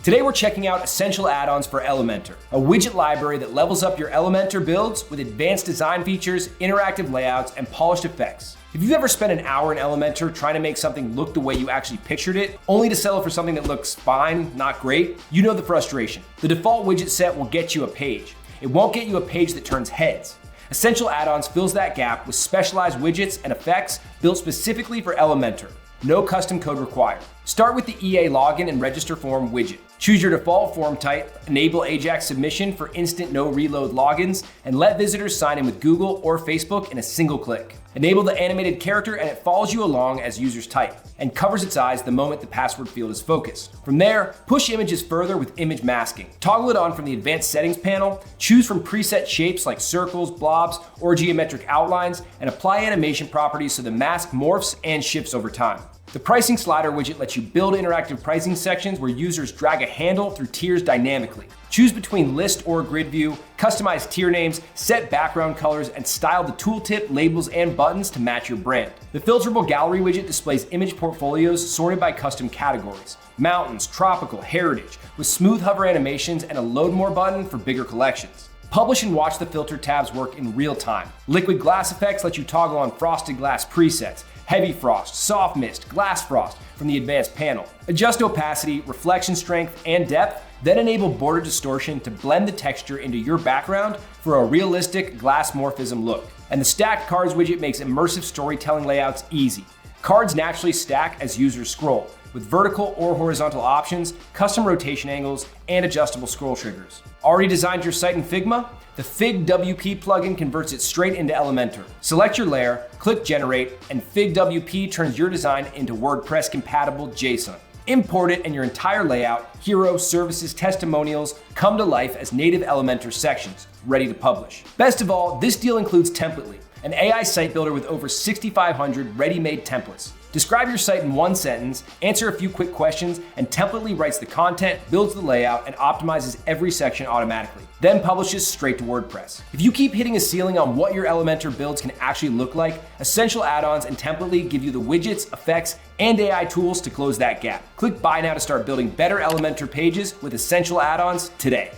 Today we're checking out essential add-ons for Elementor, a widget library that levels up your Elementor builds with advanced design features, interactive layouts, and polished effects. If you've ever spent an hour in Elementor trying to make something look the way you actually pictured it, only to settle for something that looks fine, not great, you know the frustration. The default widget set will get you a page. It won't get you a page that turns heads. Essential Add-ons fills that gap with specialized widgets and effects built specifically for Elementor. No custom code required. Start with the EA login and register form widget. Choose your default form type, enable Ajax submission for instant no reload logins, and let visitors sign in with Google or Facebook in a single click. Enable the animated character and it follows you along as users type, and covers its eyes the moment the password field is focused. From there, push images further with image masking. Toggle it on from the advanced settings panel, choose from preset shapes like circles, blobs, or geometric outlines, and apply animation properties so the mask morphs and shifts over time. The pricing slider widget lets you build interactive pricing sections where users drag a handle through tiers dynamically. Choose between list or grid view, customize tier names, set background colors, and style the tooltip, labels, and buttons to match your brand. The filterable gallery widget displays image portfolios sorted by custom categories: mountains, tropical, heritage, with smooth hover animations and a load more button for bigger collections. Publish and watch the filter tabs work in real time. Liquid glass effects let you toggle on frosted glass presets, heavy frost, soft mist, glass frost from the advanced panel. Adjust opacity, reflection strength, and depth, then enable border distortion to blend the texture into your background for a realistic glass morphism look. And the stacked cards widget makes immersive storytelling layouts easy. Cards naturally stack as users scroll, with vertical or horizontal options, custom rotation angles, and adjustable scroll triggers. Already designed your site in Figma? The Fig WP plugin converts it straight into Elementor. Select your layer, click Generate, and Fig WP turns your design into WordPress compatible JSON. Import it and your entire layout, hero, services, testimonials come to life as native Elementor sections, ready to publish. Best of all, this deal includes Templetly, an AI site builder with over 6,500 ready-made templates. Describe your site in one sentence, answer a few quick questions, and Templetly writes the content, builds the layout, and optimizes every section automatically. Then publishes straight to WordPress. If you keep hitting a ceiling on what your Elementor builds can actually look like, Essential Add-ons and Templetly give you the widgets, effects, and AI tools to close that gap. Click Buy now to start building better Elementor pages with Essential Add-ons today.